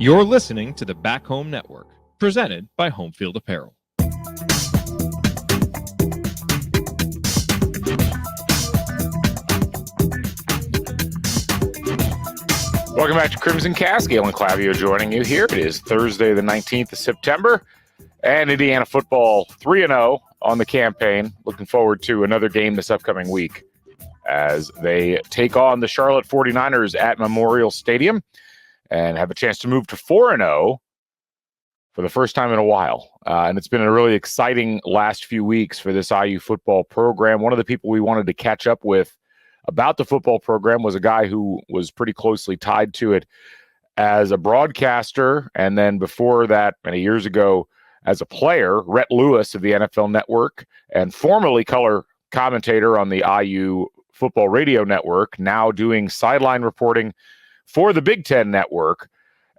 You're listening to the Back Home Network, presented by Home Field Apparel. Welcome back to CrimsonCast. Galen Clavio joining you here. It is Thursday, the 19th of September, and Indiana football 3-0 on the campaign. Looking forward to another game this upcoming week as they take on the Charlotte 49ers at Memorial Stadium and have a chance to move to 4-0 for the first time in a while. And it's been a really exciting last few weeks for this IU football program. One of the people we wanted to catch up with about the football program was a guy who was pretty closely tied to it as a broadcaster, and then before that, many years ago, as a player, Rhett Lewis of the NFL Network, and formerly color commentator on the IU Football Radio Network, now doing sideline reporting for the Big Ten Network,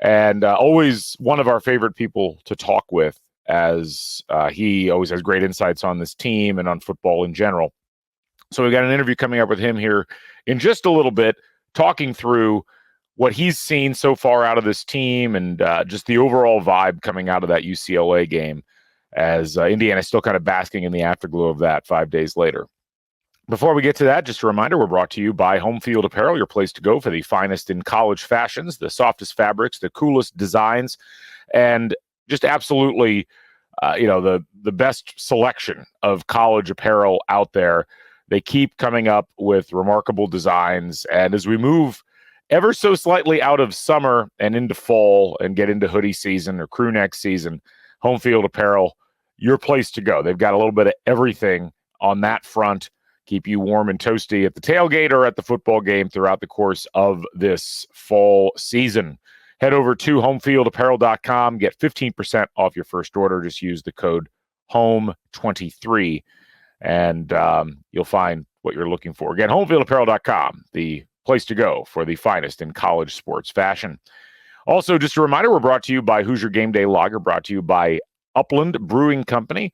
and always one of our favorite people to talk with, as he always has great insights on this team and on football in general. So we got an interview coming up with him here in just a little bit, talking through what he's seen so far out of this team and just the overall vibe coming out of that UCLA game, as Indiana is still kind of basking in the afterglow of that 5 days later. Before we get to that, just a reminder, we're brought to you by Home Field Apparel, your place to go for the finest in college fashions, the softest fabrics, the coolest designs, and just absolutely, the best selection of college apparel out there. They keep coming up with remarkable designs. And as we move ever so slightly out of summer and into fall and get into hoodie season or crew neck season, Home Field Apparel, your place to go. They've got a little bit of everything on that front. Keep you warm and toasty at the tailgate or at the football game throughout the course of this fall season. Head over to homefieldapparel.com. Get 15% off your first order. Just use the code HOME23. And you'll find what you're looking for. Again, homefieldapparel.com, the place to go for the finest in college sports fashion. Also, just a reminder, we're brought to you by Hoosier Game Day Lager, brought to you by Upland Brewing Company.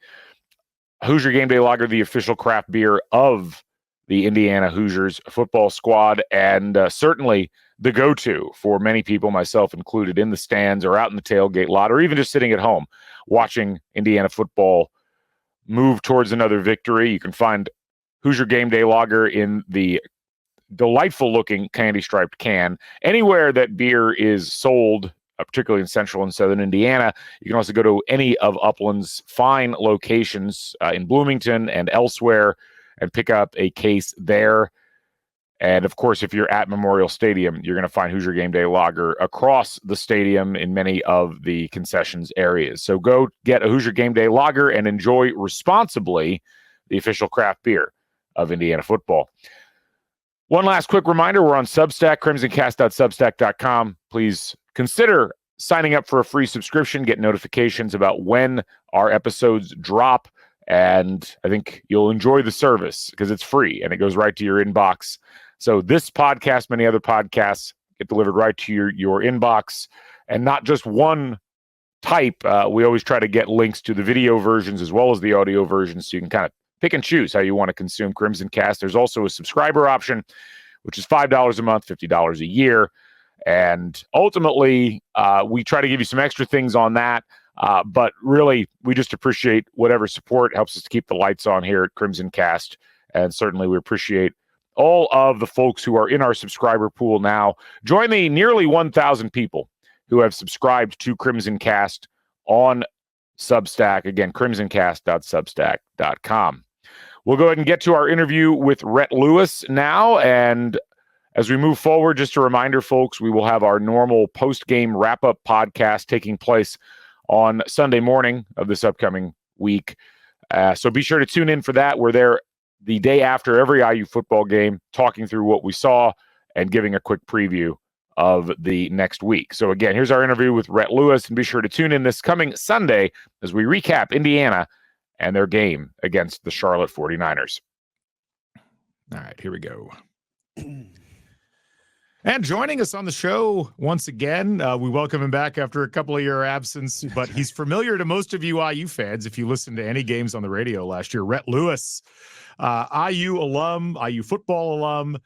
Hoosier Game Day Lager, the official craft beer of the Indiana Hoosiers football squad, and certainly the go-to for many people, myself included, in the stands or out in the tailgate lot, or even just sitting at home watching Indiana football move towards another victory. You can find Hoosier Game Day Lager in the delightful-looking candy-striped can anywhere that beer is sold, particularly in central and southern Indiana. You can also go to any of Upland's fine locations in Bloomington and elsewhere and pick up a case there. And, of course, if you're at Memorial Stadium, you're going to find Hoosier Game Day Lager across the stadium in many of the concessions areas. So go get a Hoosier Game Day Lager and enjoy responsibly the official craft beer of Indiana football. One last quick reminder, we're on Substack, crimsoncast.substack.com. Please consider signing up for a free subscription, get notifications about when our episodes drop, and I think you'll enjoy the service because it's free and it goes right to your inbox. So this podcast, many other podcasts, get delivered right to your inbox, and not just one type. We always try to get links to the video versions as well as the audio versions, so you can kind of pick and choose how you want to consume CrimsonCast. There's also a subscriber option, which is $5 a month, $50 a year. And ultimately, we try to give you some extra things on that. But really, we just appreciate whatever support helps us to keep the lights on here at CrimsonCast. And certainly we appreciate all of the folks who are in our subscriber pool now. Join the nearly 1,000 people who have subscribed to CrimsonCast on Substack. Again, crimsoncast.substack.com. We'll go ahead and get to our interview with Rhett Lewis now. And as we move forward, just a reminder, folks, we will have our normal post-game wrap-up podcast taking place on Sunday morning of this upcoming week. So be sure to tune in for that. We're there the day after every IU football game, talking through what we saw and giving a quick preview of the next week. So again, here's our interview with Rhett Lewis, and be sure to tune in this coming Sunday as we recap Indiana and their game against the Charlotte 49ers. All right, here we go. And joining us on the show once again, we welcome him back after a couple of year absence, but he's familiar to most of you IU fans if you listened to any games on the radio last year. Rhett Lewis, IU alum, IU football alum,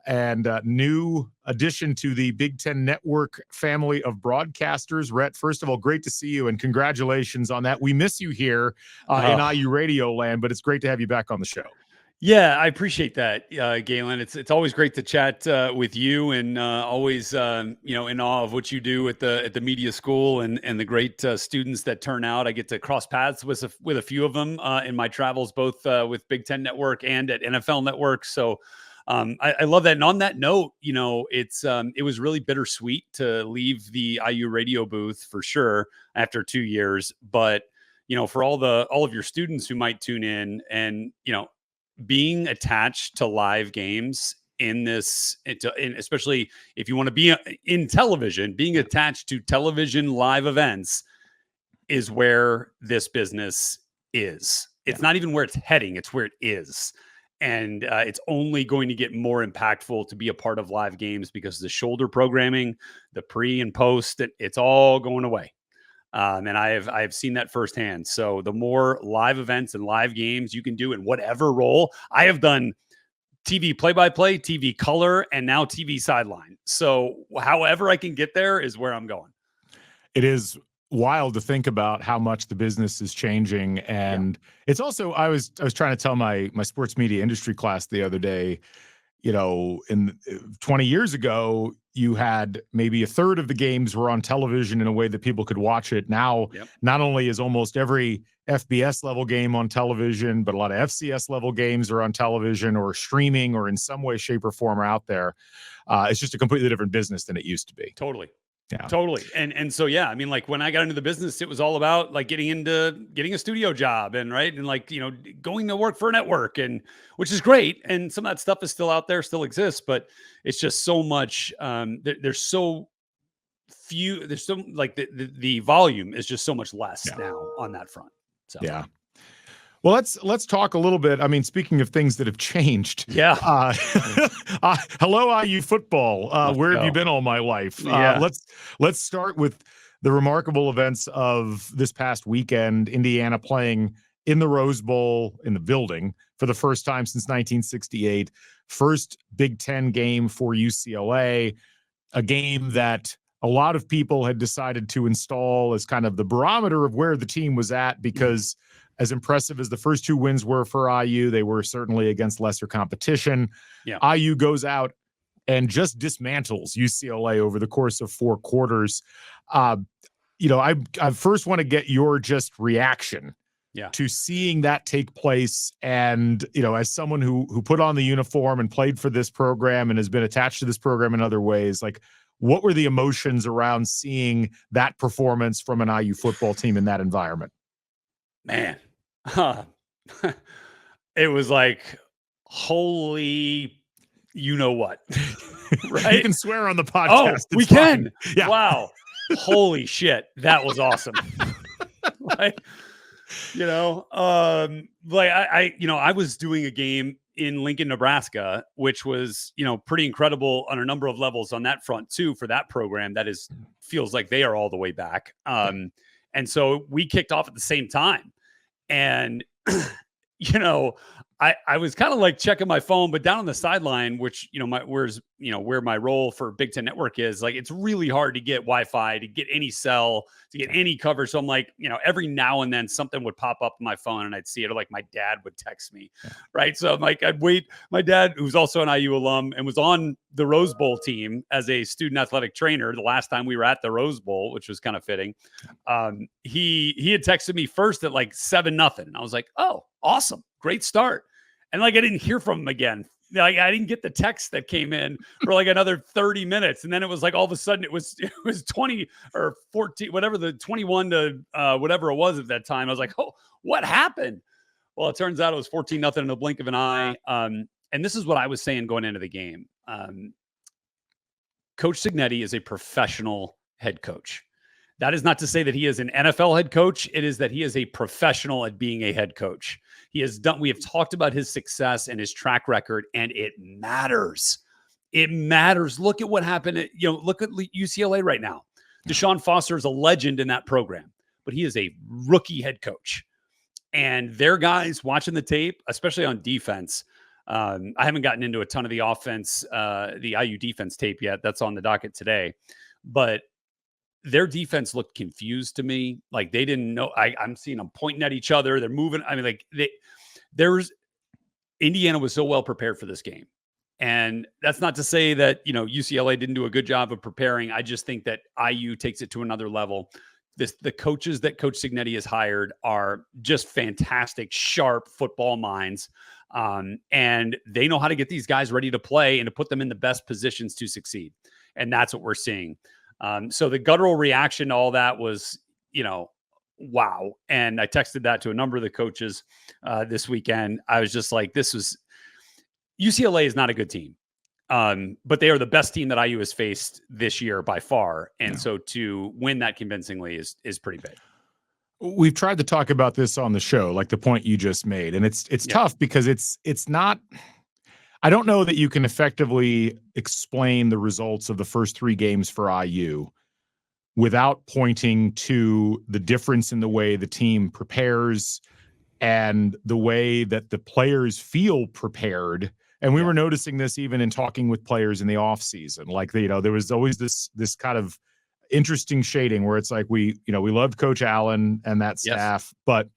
and new addition to the Big Ten Network family of broadcasters. Rhett, first of all, great to see you, and congratulations on that. We miss you here in IU Radio land, but it's great to have you back on the show. Yeah, I appreciate that, Galen. It's always great to chat with you, and always in awe of what you do at the media school and the great students that turn out. I get to cross paths with a few of them in my travels, both with Big Ten Network and at NFL Network. So I love that. And on that note, it was really bittersweet to leave the IU radio booth for sure after 2 years, but for all of your students who might tune in and being attached to live games especially if you want to be in television, being attached to television live events is where this business is. It's not even where it's heading, it's where it is. And it's only going to get more impactful to be a part of live games because the shoulder programming, the pre and post, it's all going away. And I have seen that firsthand. So the more live events and live games you can do in whatever role, I have done TV play-by-play, TV color, and now TV sideline. So however I can get there is where I'm going. It is wild to think about how much the business is changing. And it's also, I was trying to tell my sports media industry class the other day, in 20 years ago, you had maybe a third of the games were on television in a way that people could watch it. Now, not only is almost every FBS level game on television, but a lot of FCS level games are on television or streaming or in some way, shape, or form are out there. It's just a completely different business than it used to be. Totally. Yeah, totally. And so, I mean, like when I got into the business, it was all about like getting a studio job and going to work for a network, and which is great. And some of that stuff is still out there, still exists, but it's just so much. There's so few. There's so like the volume is just so much less now on that front. So Well, let's talk a little bit. I mean, speaking of things that have changed. Hello, IU football. Where have you been all my life? Let's start with the remarkable events of this past weekend. Indiana playing in the Rose Bowl in the building for the first time since 1968. First Big Ten game for UCLA, a game that a lot of people had decided to install as kind of the barometer of where the team was at, because as impressive as the first two wins were for IU, they were certainly against lesser competition. IU goes out and just dismantles UCLA over the course of 4 quarters. I first want to get your just reaction to seeing that take place. And, as someone who put on the uniform and played for this program and has been attached to this program in other ways, like, what were the emotions around seeing that performance from an IU football team in that environment? Man, it was like, holy, what, right? You can swear on the podcast. Oh, we can. Yeah. Wow. Holy shit. That was awesome. I was doing a game in Lincoln, Nebraska, which was, pretty incredible on a number of levels on that front too, for that program that feels like they are all the way back. And so we kicked off at the same time. And, I was kind of like checking my phone, but down on the sideline, which, where my role for Big Ten Network is, like, it's really hard to get Wi-Fi, to get any cell, to get any coverage. So I'm like, every now and then something would pop up on my phone and I'd see it, or like my dad would text me. Right. So I'm like, I'd wait. My dad, who's also an IU alum and was on the Rose Bowl team as a student athletic trainer the last time we were at the Rose Bowl, which was kind of fitting. He had texted me first at like 7-0. I was like, oh, awesome. Great start. And like, I didn't hear from him again. Like, I didn't get the text that came in for like another 30 minutes. And then it was like, all of a sudden it was 20 or 14, whatever, the 21 to whatever it was at that time. I was like, oh, what happened? Well, it turns out it was 14-0 in the blink of an eye. And this is what I was saying going into the game. Coach Cignetti is a professional head coach. That is not to say that he is an NFL head coach. It is that he is a professional at being a head coach. We have talked about his success and his track record, and it matters. It matters. Look at what happened look at UCLA right now. Deshaun Foster is a legend in that program, but he is a rookie head coach. And their guys watching the tape, especially on defense, I haven't gotten into a ton of the offense, the IU defense tape yet. That's on the docket today, but their defense looked confused to me. Like they didn't know. I'm seeing them pointing at each other. They're moving. I mean, like Indiana was so well prepared for this game. And that's not to say that, UCLA didn't do a good job of preparing. I just think that IU takes it to another level. The coaches that Coach Cignetti has hired are just fantastic, sharp football minds. And they know how to get these guys ready to play and to put them in the best positions to succeed. And that's what we're seeing. So the guttural reaction to all that was, wow. And I texted that to a number of the coaches this weekend. I was just like, UCLA is not a good team, but they are the best team that IU has faced this year by far. And so to win that convincingly is pretty big. We've tried to talk about this on the show, like the point you just made. And it's tough because it's not, I don't know that you can effectively explain the results of the first 3 games for IU without pointing to the difference in the way the team prepares and the way that the players feel prepared. And we were noticing this even in talking with players in the offseason. Like, there was always this kind of interesting shading where it's like we loved Coach Allen and that staff, but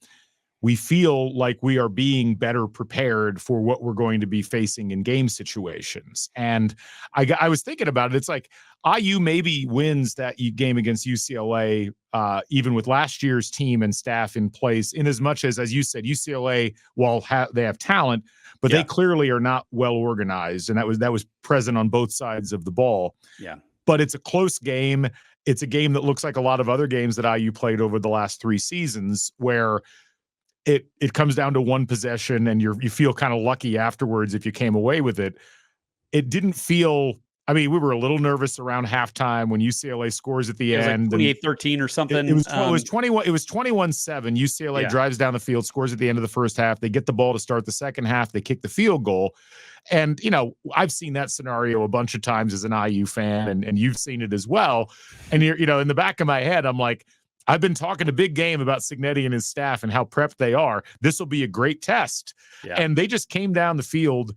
we feel like we are being better prepared for what we're going to be facing in game situations. And I was thinking about it. It's like IU maybe wins that game against UCLA, even with last year's team and staff in place, in as much as you said, UCLA, while they have talent, but they clearly are not well organized. And that was present on both sides of the ball. Yeah. But it's a close game. It's a game that looks like a lot of other games that IU played over the last 3 seasons where it comes down to one possession and you feel kind of lucky afterwards if you came away with it. It didn't feel, I mean, we were a little nervous around halftime when UCLA scores at the end. Like 28-13 or something. It was 21. It was 21-7. UCLA drives down the field, scores at the end of the first half. They get the ball to start the second half. They kick the field goal. And, I've seen that scenario a bunch of times as an IU fan, and you've seen it as well. And you're, in the back of my head, I'm like, I've been talking a big game about Cignetti and his staff and how prepped they are. This will be a great test. Yeah. And they just came down the field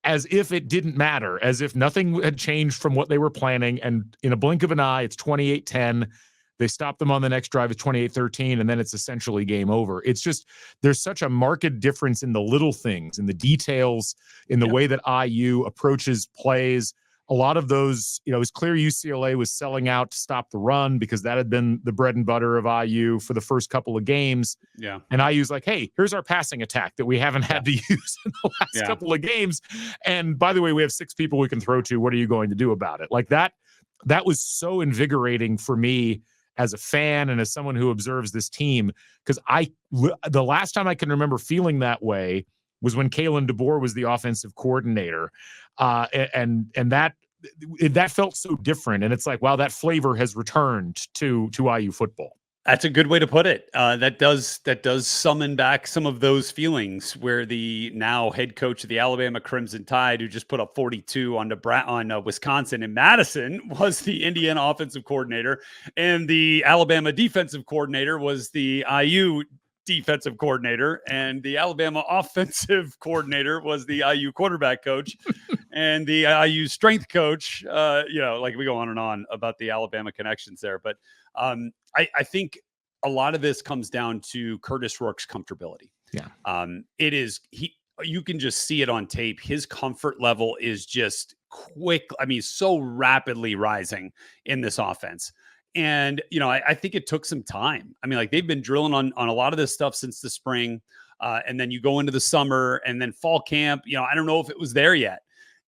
as if it didn't matter, as if nothing had changed from what they were planning. And in a blink of an eye, it's 28-10. They stop them on the next drive. It's 28-13, and then it's essentially game over. It's just, there's such a marked difference in the little things, in the details, in the way that IU approaches plays. A lot of those, it was clear UCLA was selling out to stop the run because that had been the bread and butter of IU for the first couple of games. Yeah. And IU's like, hey, here's our passing attack that we haven't had to use in the last couple of games. And by the way, we have 6 people we can throw to. What are you going to do about it? Like that was so invigorating for me as a fan and as someone who observes this team, because the last time I can remember feeling that way was when Kalen DeBoer was the offensive coordinator. And that felt so different. And it's like, wow, that flavor has returned to IU football. That's a good way to put it. That does summon back some of those feelings where the now head coach of the Alabama Crimson Tide, who just put up 42 on Wisconsin and Madison, was the Indiana offensive coordinator, and the Alabama defensive coordinator was the IU defensive coordinator, and the Alabama offensive coordinator was the IU quarterback coach, and the IU strength coach. Like we go on and on about the Alabama connections there, but I think a lot of this comes down to Curtis Rourke's comfortability. Yeah, you can just see it on tape. His comfort level is just quick. I mean, so rapidly rising in this offense. And, I think it took some time. I mean, like they've been drilling on a lot of this stuff since the spring. And then you go into the summer and then fall camp, I don't know if it was there yet.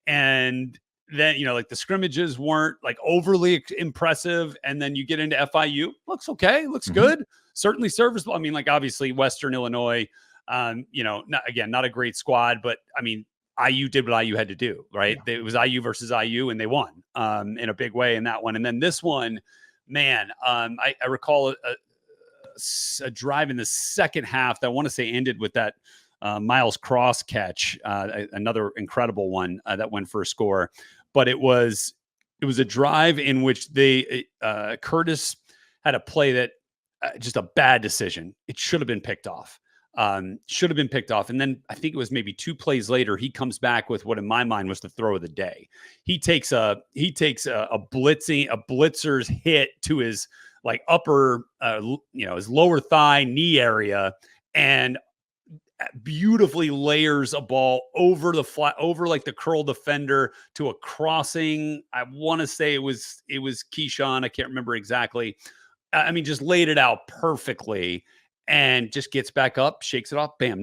And then, like the scrimmages weren't like overly impressive. And then you get into FIU, looks okay, looks good, certainly serviceable. I mean, like obviously Western Illinois, not a great squad, but I mean, IU did what IU had to do, right? Yeah. It was IU versus IU and they won in a big way in that one. And then this one, man, I recall a drive in the second half that I want to say ended with that Miles Cross catch, another incredible one that went for a score. But it was a drive in which Curtis had a play that just a bad decision. It should have been picked off. Should have been picked off. And then I think it was maybe 2 plays later, he comes back with what in my mind was the throw of the day. He takes a blitzer's hit to his like upper, his lower thigh knee area, and beautifully layers a ball over the flat, over like the curl defender to a crossing. I want to say it was Keyshawn. I can't remember exactly. I mean, just laid it out perfectly and just gets back up, shakes it off. Bam.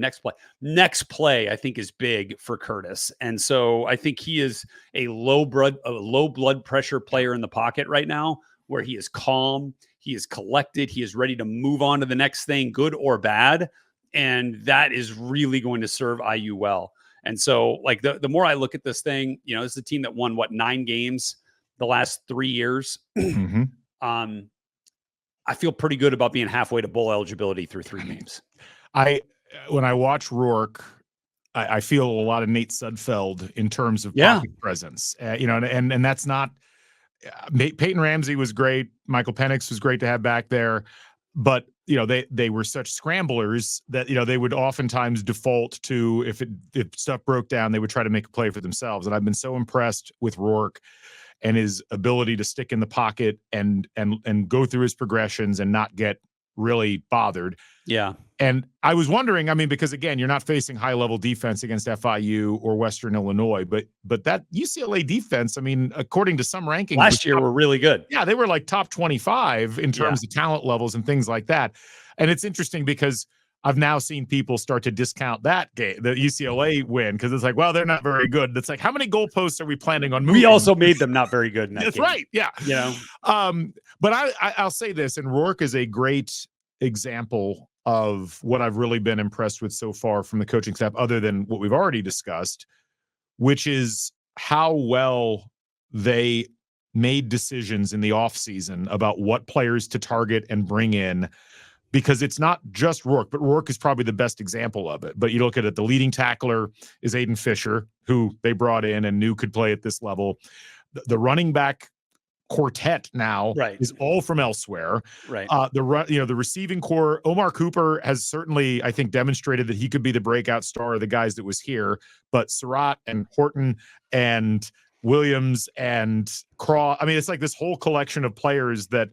Next play, I think is big for Curtis. And so I think he is a low blood pressure player in the pocket right now, where he is calm, he is collected, he is ready to move on to the next thing, good or bad. And that is really going to serve IU well. And so like the more I look at this thing, this is a team that won 9 games the last 3 years. Mm-hmm. I feel pretty good about being halfway to bowl eligibility through 3 games. When I watch Rourke, I feel a lot of Nate Sudfeld in terms of pocket presence. And that's not Peyton Ramsey was great. Michael Penix was great to have back there, but they were such scramblers that they would oftentimes default to if stuff broke down, they would try to make a play for themselves. And I've been so impressed with Rourke and his ability to stick in the pocket and go through his progressions and not get really bothered. Yeah. And I was wondering, because again, you're not facing high level defense against FIU or Western Illinois, but that UCLA defense, according to some rankings last year were really good. Yeah. They were like top 25 in terms of talent levels and things like that. And it's interesting because I've now seen people start to discount that game, the UCLA win, because it's like, well, they're not very good. It's like, how many goalposts are we planning on moving? We also made them not very good in that That's game. right. Yeah. But I'll say this, and Rourke is a great example of what I've really been impressed with so far from the coaching staff, other than what we've already discussed, which is how well they made decisions in the offseason about what players to target and bring in. Because it's not just Rourke, but Rourke is probably the best example of it. But you look at it, the leading tackler is Aiden Fisher, who they brought in and knew could play at this level. The running back quartet now is all from elsewhere. Right. The receiving core, Omar Cooper has certainly, I think, demonstrated that he could be the breakout star of the guys that was here. But Surratt and Horton and Williams and Craw, it's like this whole collection of players that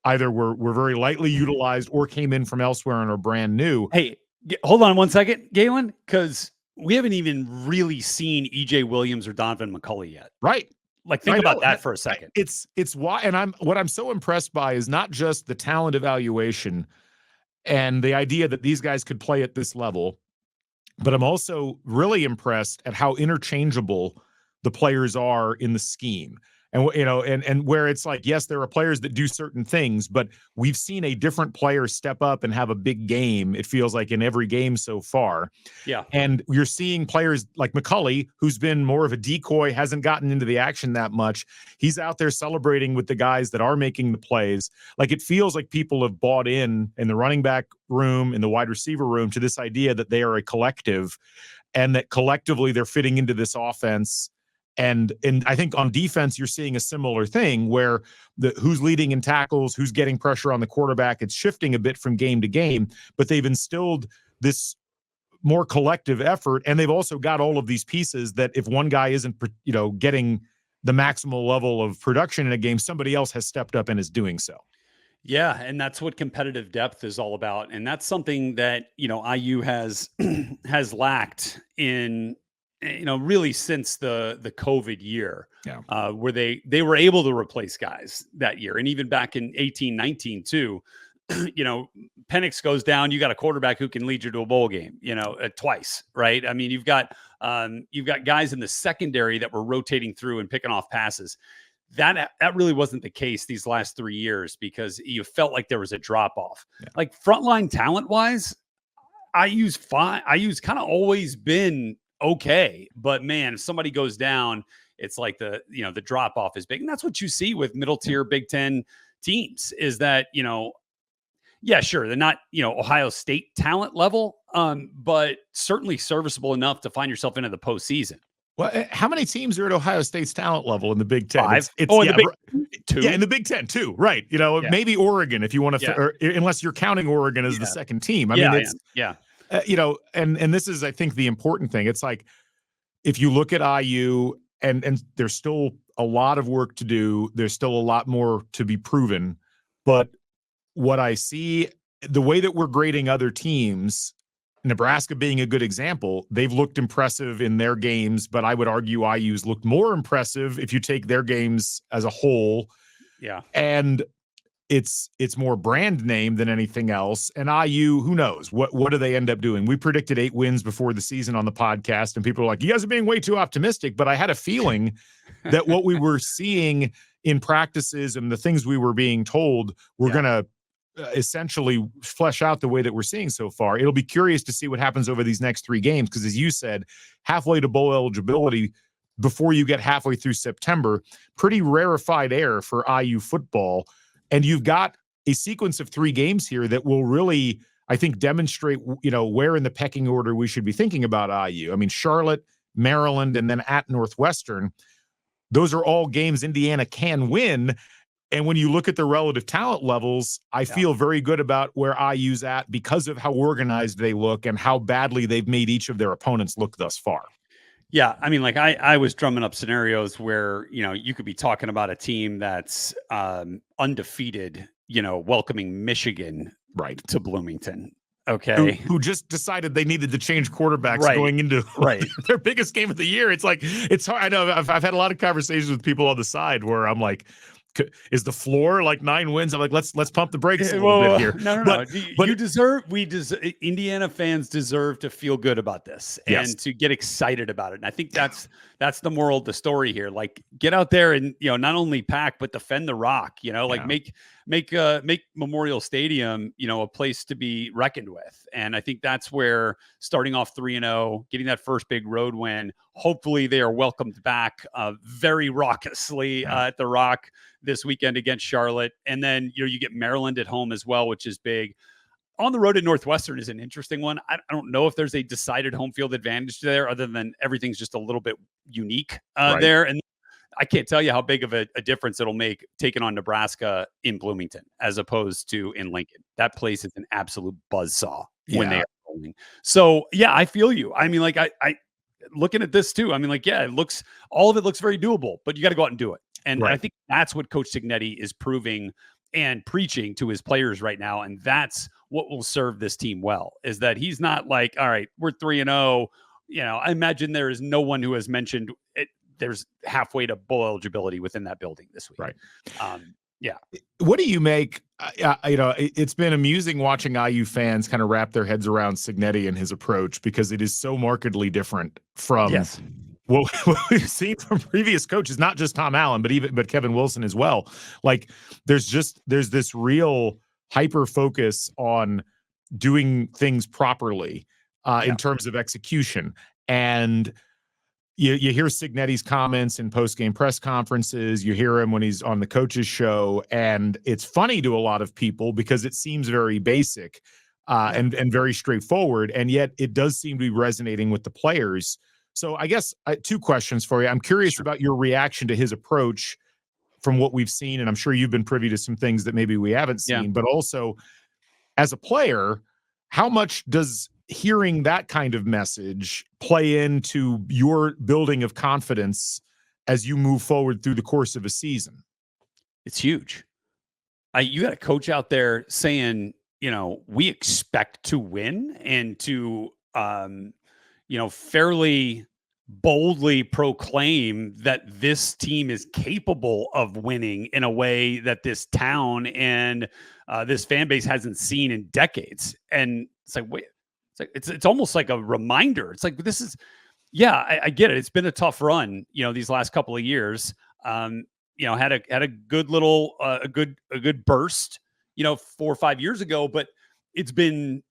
either were very lightly utilized or came in from elsewhere and are brand new. Hey, hold on one second, Galen, because we haven't even really seen EJ Williams or Donovan McCulley yet. Right. Like, think about that for a second. It's why, and what I'm so impressed by is not just the talent evaluation and the idea that these guys could play at this level, but I'm also really impressed at how interchangeable the players are in the scheme. And, and where it's like, yes, there are players that do certain things, but we've seen a different player step up and have a big game. It feels like in every game so far. Yeah. And you're seeing players like McCulley, who's been more of a decoy, hasn't gotten into the action that much. He's out there celebrating with the guys that are making the plays. Like, it feels like people have bought in the running back room, in the wide receiver room, to this idea that they are a collective and that collectively they're fitting into this offense. And I think on defense, you're seeing a similar thing where who's leading in tackles, who's getting pressure on the quarterback. It's shifting a bit from game to game, but they've instilled this more collective effort. And they've also got all of these pieces that if one guy isn't, getting the maximal level of production in a game, somebody else has stepped up and is doing so. Yeah, and that's what competitive depth is all about. And that's something that, IU has lacked in really since the COVID year, where they were able to replace guys that year. And even back in 18-19 too, Penix goes down, you got a quarterback who can lead you to a bowl game, twice, right? You've got guys in the secondary that were rotating through and picking off passes. That really wasn't the case these last 3 years, because you felt like there was a drop off. Like, frontline talent wise, IU's kind of always been okay, but man, if somebody goes down, it's like the drop off is big. And that's what you see with middle tier Big Ten teams, is that, sure, they're not, Ohio State talent level, but certainly serviceable enough to find yourself into the postseason. Well, how many teams are at Ohio State's talent level in the Big Ten? 5. In the Big 2. Yeah, in the Big Ten too, right? Maybe Oregon, if you want to, unless you're counting Oregon as the second team. and this is, I think, the important thing. It's like, if you look at IU, and there's still a lot of work to do. There's still a lot more to be proven. But what I see, the way that we're grading other teams, Nebraska being a good example, they've looked impressive in their games, but I would argue IU's looked more impressive if you take their games as a whole. Yeah. And it's more brand name than anything else. And IU, who knows? What do they end up doing? We predicted 8 wins before the season on the podcast, and people are like, you guys are being way too optimistic. But I had a feeling that what we were seeing in practices and the things we were being told were going to essentially flesh out the way that we're seeing so far. It'll be curious to see what happens over these next 3 games, because as you said, halfway to bowl eligibility before you get halfway through September, pretty rarefied air for IU football. And you've got a sequence of 3 games here that will really, I think, demonstrate, where in the pecking order we should be thinking about IU. I mean, Charlotte, Maryland, and then at Northwestern, those are all games Indiana can win. And when you look at the relative talent levels, I feel very good about where IU's at because of how organized they look and how badly they've made each of their opponents look thus far. Yeah, I mean, like I was drumming up scenarios where, you could be talking about a team that's undefeated, welcoming Michigan to Bloomington. Okay. Who just decided they needed to change quarterbacks going into their biggest game of the year. It's like, it's hard. I know I've had a lot of conversations with people on the side where I'm like, is the floor like 9 wins? I'm like, let's pump the brakes a little bit here. No. Indiana fans deserve to feel good about this and to get excited about it. And I think that's the moral of the story here. Like, get out there and, not only pack, but defend the rock, make Memorial Stadium, a place to be reckoned with. And I think that's where starting off 3-0, getting that first big road win, hopefully they are welcomed back very raucously at the Rock this weekend against Charlotte. And then, you get Maryland at home as well, which is big. On the road at Northwestern is an interesting one. I don't know if there's a decided home field advantage there, other than everything's just a little bit unique there. And I can't tell you how big of a difference it'll make taking on Nebraska in Bloomington as opposed to in Lincoln. That place is an absolute buzzsaw when they are rolling. So I feel you. I mean, like I looking at this too. I mean, like, all of it looks very doable, but you got to go out and do it. And I think that's what Coach Cignetti is proving and preaching to his players right now. And that's what will serve this team well, is that he's not like, all right, we're 3-0. I imagine there is no one who has mentioned it. There's halfway to bowl eligibility within that building this week. Right. What do you make? It's been amusing watching IU fans kind of wrap their heads around Cignetti and his approach, because it is so markedly different from what we've seen from previous coaches, not just Tom Allen, but Kevin Wilson as well. Like, there's this real hyper focus on doing things properly in terms of execution. And you hear Cignetti's comments in post-game press conferences. You hear him when he's on the coach's show, and it's funny to a lot of people because it seems very basic and very straightforward, and yet it does seem to be resonating with the players. So I guess 2 questions for you. I'm curious about your reaction to his approach from what we've seen, and I'm sure you've been privy to some things that maybe we haven't seen, but also as a player, how much does hearing that kind of message play into your building of confidence as you move forward through the course of a season? It's huge. You got a coach out there saying, we expect to win, and to, fairly boldly proclaim that this team is capable of winning in a way that this town and this fan base hasn't seen in decades. And it's like, wait, it's almost like a reminder. It's like, this is, I get it. It's been a tough run, these last couple of years. Had a good little, a good burst, 4 or 5 years ago, but it's been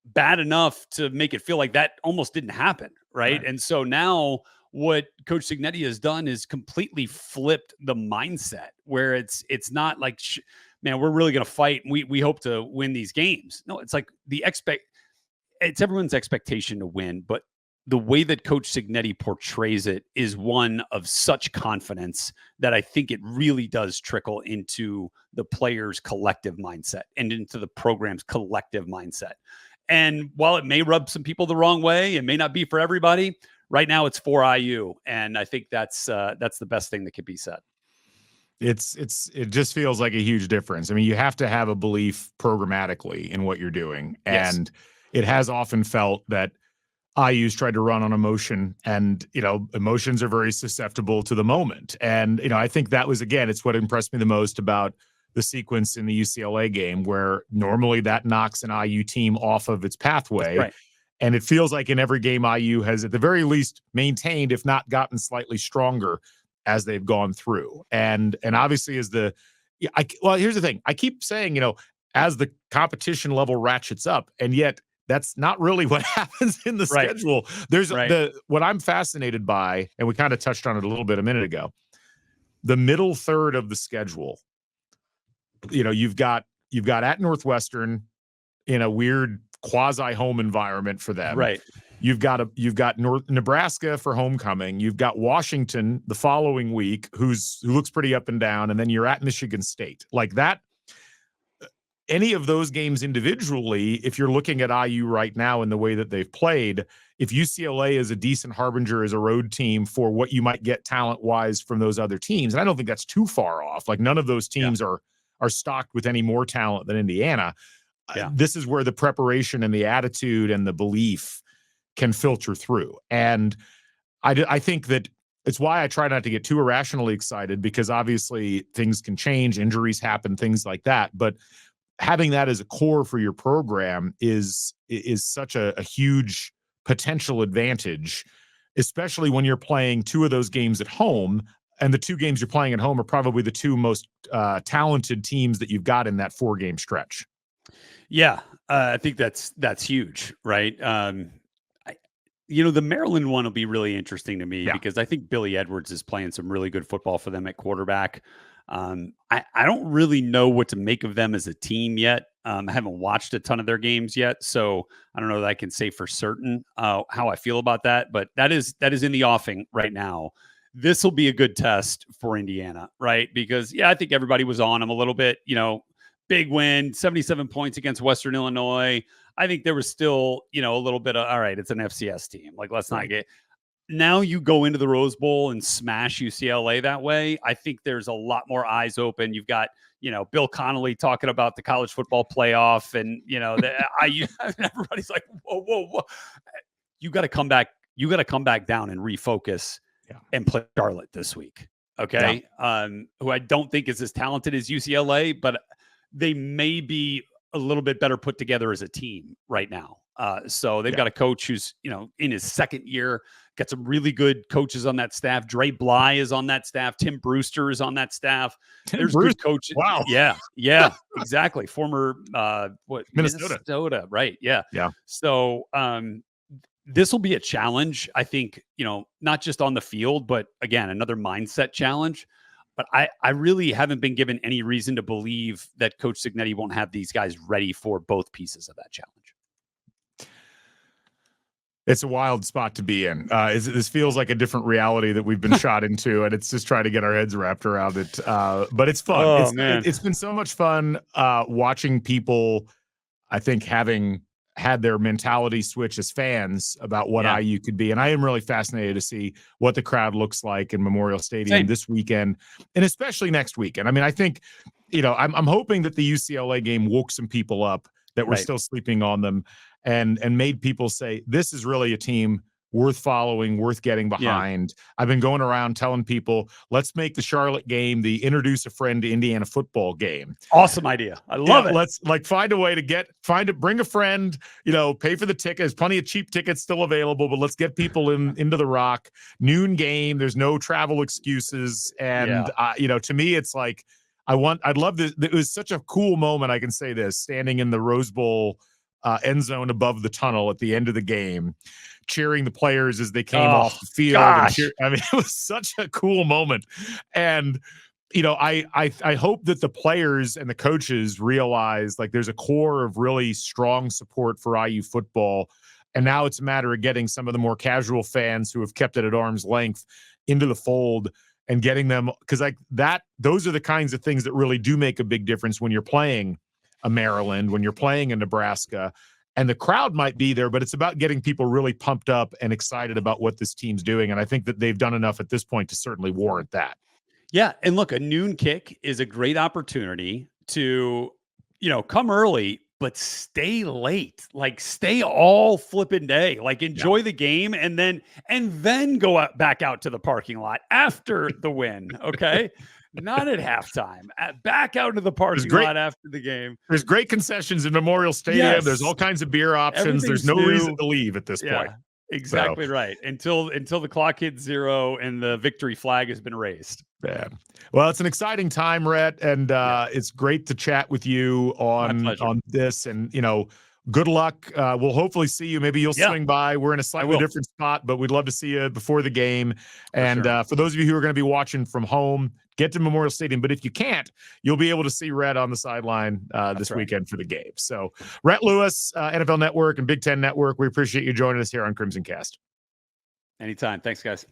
bad enough to make it feel like that almost didn't happen. Right. And so now what Coach Cignetti has done is completely flipped the mindset, where it's not like, man, we're really going to fight. We hope to win these games. No, it's like it's everyone's expectation to win, but the way that Coach Cignetti portrays it is one of such confidence that I think it really does trickle into the players' collective mindset and into the program's collective mindset. And while it may rub some people the wrong way, it may not be for everybody. Right now, it's for IU, and I think that's the best thing that could be said. It just feels like a huge difference. I mean, you have to have a belief programmatically in what you're doing, and it has often felt that IU's tried to run on emotion, and emotions are very susceptible to the moment. And I think that was, again, it's what impressed me the most about the sequence in the UCLA game, where normally that knocks an IU team off of its pathway. Right. And it feels like in every game IU has at the very least maintained, if not gotten slightly stronger as they've gone through. And obviously here's the thing. I keep saying, as the competition level ratchets up, and yet that's not really what happens in the schedule. There's what I'm fascinated by, and we kind of touched on it a little bit a minute ago, the middle third of the schedule. You've got at Northwestern in a weird quasi home environment for them. Right. You've got Nebraska for homecoming. You've got Washington the following week, who looks pretty up and down, and then you're at Michigan State. Like that, any of those games individually, if you're looking at IU right now in the way that they've played, if UCLA is a decent harbinger as a road team for what you might get talent-wise from those other teams, and I don't think that's too far off. Like none of those teams are stocked with any more talent than Indiana. This is where the preparation and the attitude and the belief can filter through. And I think that it's why I try not to get too irrationally excited, because obviously things can change, injuries happen, things like that. But having that as a core for your program is such a huge potential advantage, especially when you're playing two of those games at home. And the two games you're playing at home are probably the two most talented teams that you've got in that 4-game stretch. Yeah, I think that's huge, right? The Maryland one will be really interesting to me because I think Billy Edwards is playing some really good football for them at quarterback. I don't really know what to make of them as a team yet. I haven't watched a ton of their games yet, so I don't know that I can say for certain how I feel about that. But that is in the offing right now. This will be a good test for Indiana, right? Because I think everybody was on them a little bit. Big win, 77 points against Western Illinois. I think there was still, a little bit of, all right, it's an FCS team. Like, let's not get. Now you go into the Rose Bowl and smash UCLA that way. I think there's a lot more eyes open. You've got, Bill Connolly talking about the college football playoff, and everybody's like, whoa. You got to come back. You got to come back down and refocus and play Charlotte this week. Okay. Who I don't think is as talented as UCLA, but they may be a little bit better put together as a team right now. So they've got a coach who's, in his second year, got some really good coaches on that staff. Dre Bly is on that staff. Tim Brewster is on that staff. There's good coaches. Wow. Yeah, exactly. Former, Minnesota. Right. Yeah. So, this will be a challenge, I think, not just on the field, but again, another mindset challenge. But I really haven't been given any reason to believe that Coach Cignetti won't have these guys ready for both pieces of that challenge. It's a wild spot to be in. This feels like a different reality that we've been shot into, and it's just trying to get our heads wrapped around it. But it's fun. It's been so much fun watching people, I think, having had their mentality switch as fans about what IU could be. And I am really fascinated to see what the crowd looks like in Memorial Stadium this weekend, and especially next weekend. I mean, I think, I'm hoping that the UCLA game woke some people up that were still sleeping on them, and made people say, this is really a team worth following, worth getting behind. I've been going around telling people, let's make the Charlotte game the introduce a friend to Indiana football game. Awesome idea. I love it. Let's find a way to bring a friend, pay for the tickets. Plenty of cheap tickets still available, but let's get people into the Rock. Noon game. There's no travel excuses. And, to me, it's like, I'd love this. It was such a cool moment. I can say this, standing in the Rose Bowl end zone above the tunnel at the end of the game, cheering the players as they came off the field. It was such a cool moment. And, I hope that the players and the coaches realize, like, there's a core of really strong support for IU football. And now it's a matter of getting some of the more casual fans who have kept it at arm's length into the fold and getting them, because those are the kinds of things that really do make a big difference when you're playing a Maryland, when you're playing a Nebraska. and the crowd might be there, but it's about getting people really pumped up and excited about what this team's doing. And I think that they've done enough at this point to certainly warrant that. Yeah. And look, a noon kick is a great opportunity to, come early, but stay late, like stay all flipping day, like enjoy the game and then go back out to the parking lot after the win. Okay. Not at halftime, back out to the parking lot after the game. There's great concessions in Memorial Stadium. Yes. There's all kinds of beer options. There's no reason to leave at this point. Exactly right. Until the clock hits 0 and the victory flag has been raised. Yeah. Well, it's an exciting time, Rhett, and it's great to chat with you on this. And good luck. We'll hopefully see you. Maybe you'll swing by. We're in a slightly different spot, but we'd love to see you before the game. And for those of you who are going to be watching from home, get to Memorial Stadium. But if you can't, you'll be able to see Rhett on the sideline this weekend for the game. So Rhett Lewis, NFL Network and Big Ten Network, we appreciate you joining us here on CrimsonCast. Anytime. Thanks, guys.